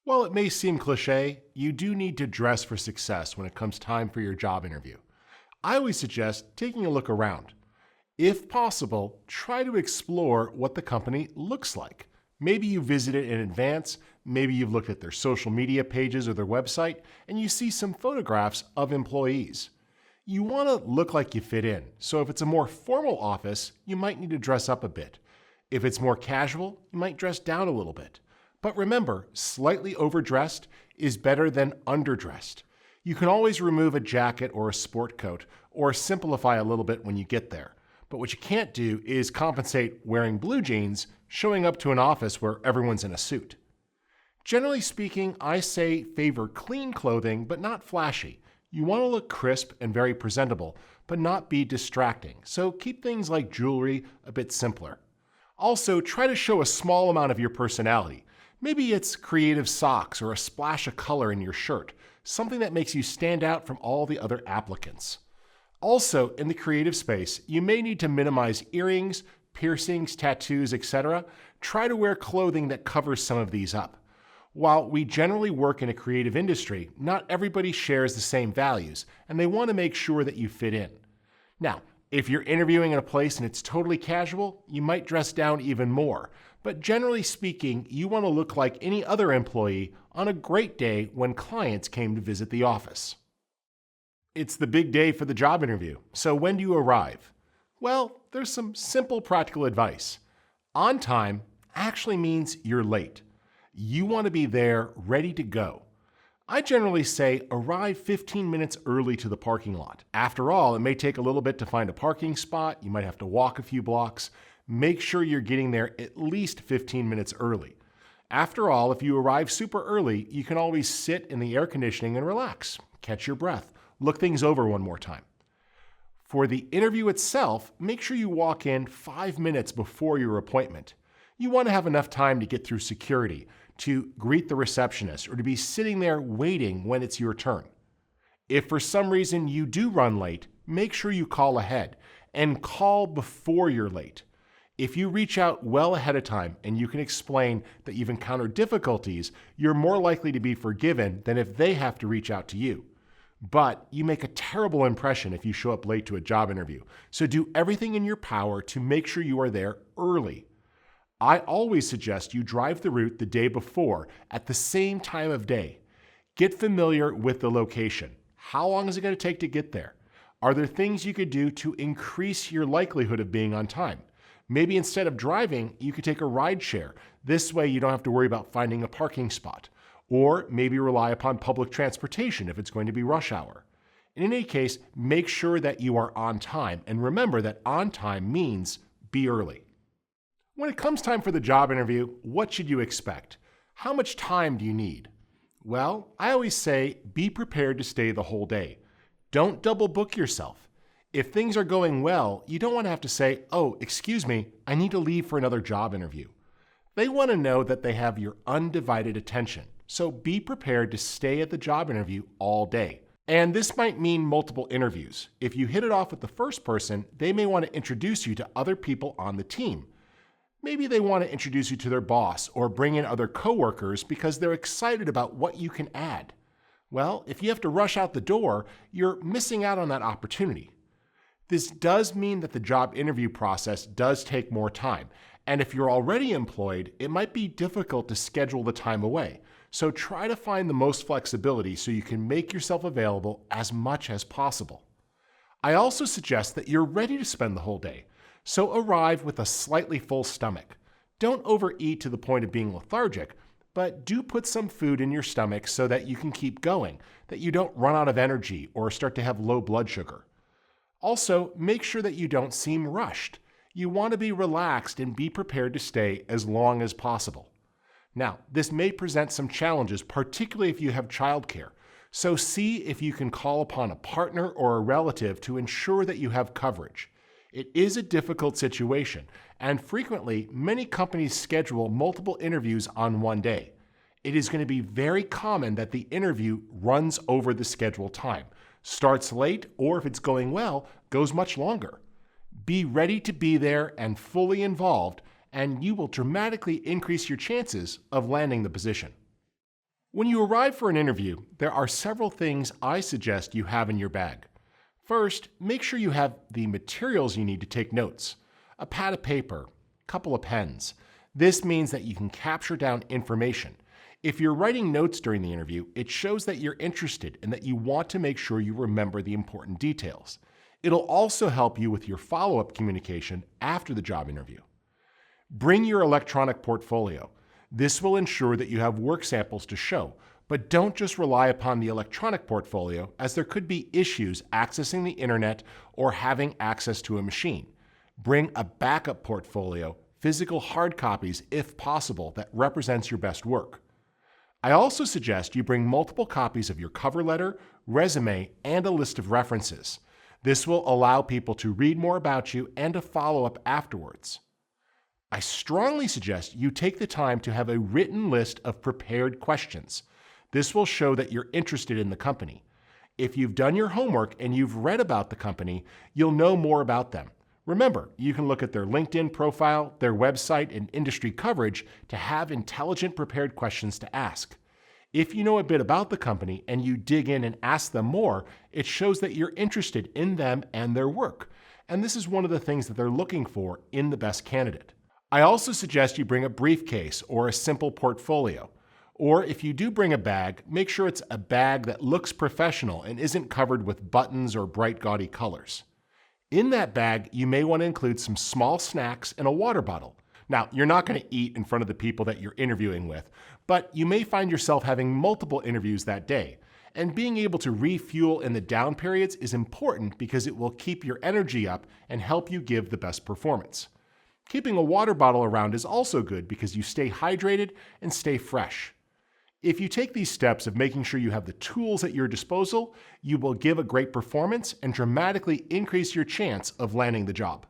While it may seem cliche, you do need to dress for success when it comes time for your job interview. I always suggest taking a look around. If possible, try to explore what the company looks like. Maybe you visited in advance, maybe you've looked at their social media pages or their website, and you see some photographs of employees. You want to look like you fit in, so if it's a more formal office, you might need to dress up a bit. If it's more casual, you might dress down a little bit. But remember, slightly overdressed is better than underdressed. You can always remove a jacket or a sport coat, or simplify a little bit when you get there. But what you can't do is compensate wearing blue jeans, showing up to an office where everyone's in a suit. Generally speaking, I say favor clean clothing, but not flashy. You want to look crisp and very presentable, but not be distracting. So keep things like jewelry a bit simpler. Also, try to show a small amount of your personality. Maybe it's creative socks or a splash of color in your shirt, something that makes you stand out from all the other applicants. Also, in the creative space, you may need to minimize earrings, piercings, tattoos, etc. Try to wear clothing that covers some of these up. While we generally work in a creative industry, not everybody shares the same values, and they want to make sure that you fit in. Now, if you're interviewing in a place and it's totally casual, you might dress down even more. But generally speaking, you want to look like any other employee on a great day when clients came to visit the office. It's the big day for the job interview, so when do you arrive? Well, there's some simple practical advice. On time actually means you're late. You want to be there ready to go. I generally say arrive 15 minutes early to the parking lot. After all, it may take a little bit to find a parking spot. You might have to walk a few blocks. Make sure you're getting there at least 15 minutes early. After all, if you arrive super early, you can always sit in the air conditioning and relax, catch your breath, look things over one more time. For the interview itself, make sure you walk in 5 minutes before your appointment. You want to have enough time to get through security, to greet the receptionist, or to be sitting there waiting when it's your turn. If for some reason you do run late, make sure you call ahead, and call before you're late. If you reach out well ahead of time and you can explain that you've encountered difficulties, you're more likely to be forgiven than if they have to reach out to you. But you make a terrible impression if you show up late to a job interview, so do everything in your power to make sure you are there early. I always suggest you drive the route the day before at the same time of day. Get familiar with the location. How long is it going to take to get there? Are there things you could do to increase your likelihood of being on time? Maybe instead of driving, you could take a ride share. This way you don't have to worry about finding a parking spot. Or maybe rely upon public transportation if it's going to be rush hour. In any case, make sure that you are on time, and remember that on time means be early. When it comes time for the job interview, what should you expect? How much time do you need? Well, I always say be prepared to stay the whole day. Don't double book yourself. If things are going well, you don't want to have to say, "Oh, excuse me, I need to leave for another job interview." They want to know that they have your undivided attention. So be prepared to stay at the job interview all day. And this might mean multiple interviews. If you hit it off with the first person, they may want to introduce you to other people on the team. Maybe they want to introduce you to their boss or bring in other coworkers because they're excited about what you can add. Well, if you have to rush out the door, you're missing out on that opportunity. This does mean that the job interview process does take more time. And if you're already employed, it might be difficult to schedule the time away. So try to find the most flexibility so you can make yourself available as much as possible. I also suggest that you're ready to spend the whole day. So arrive with a slightly full stomach. Don't overeat to the point of being lethargic, but do put some food in your stomach so that you can keep going, that you don't run out of energy or start to have low blood sugar. Also, make sure that you don't seem rushed. You want to be relaxed and be prepared to stay as long as possible. Now, this may present some challenges, particularly if you have childcare. So see if you can call upon a partner or a relative to ensure that you have coverage. It is a difficult situation, and frequently, many companies schedule multiple interviews on one day. It is going to be very common that the interview runs over the scheduled time, starts late, or if it's going well, goes much longer. Be ready to be there and fully involved, and you will dramatically increase your chances of landing the position. When you arrive for an interview, there are several things I suggest you have in your bag. First, make sure you have the materials you need to take notes. A pad of paper, a couple of pens. This means that you can capture down information. If you're writing notes during the interview, it shows that you're interested and that you want to make sure you remember the important details. It'll also help you with your follow-up communication after the job interview. Bring your electronic portfolio. This will ensure that you have work samples to show, but don't just rely upon the electronic portfolio, as there could be issues accessing the internet or having access to a machine. Bring a backup portfolio, physical hard copies if possible, that represents your best work. I also suggest you bring multiple copies of your cover letter, resume, and a list of references. This will allow people to read more about you and to follow up afterwards. I strongly suggest you take the time to have a written list of prepared questions. This will show that you're interested in the company. If you've done your homework and you've read about the company, you'll know more about them. Remember, you can look at their LinkedIn profile, their website, and industry coverage to have intelligent prepared questions to ask. If you know a bit about the company and you dig in and ask them more, it shows that you're interested in them and their work. And this is one of the things that they're looking for in the best candidate. I also suggest you bring a briefcase or a simple portfolio. Or if you do bring a bag, make sure it's a bag that looks professional and isn't covered with buttons or bright gaudy colors. In that bag, you may want to include some small snacks and a water bottle. Now, you're not going to eat in front of the people that you're interviewing with, but you may find yourself having multiple interviews that day. And being able to refuel in the down periods is important because it will keep your energy up and help you give the best performance. Keeping a water bottle around is also good because you stay hydrated and stay fresh. If you take these steps of making sure you have the tools at your disposal, you will give a great performance and dramatically increase your chance of landing the job.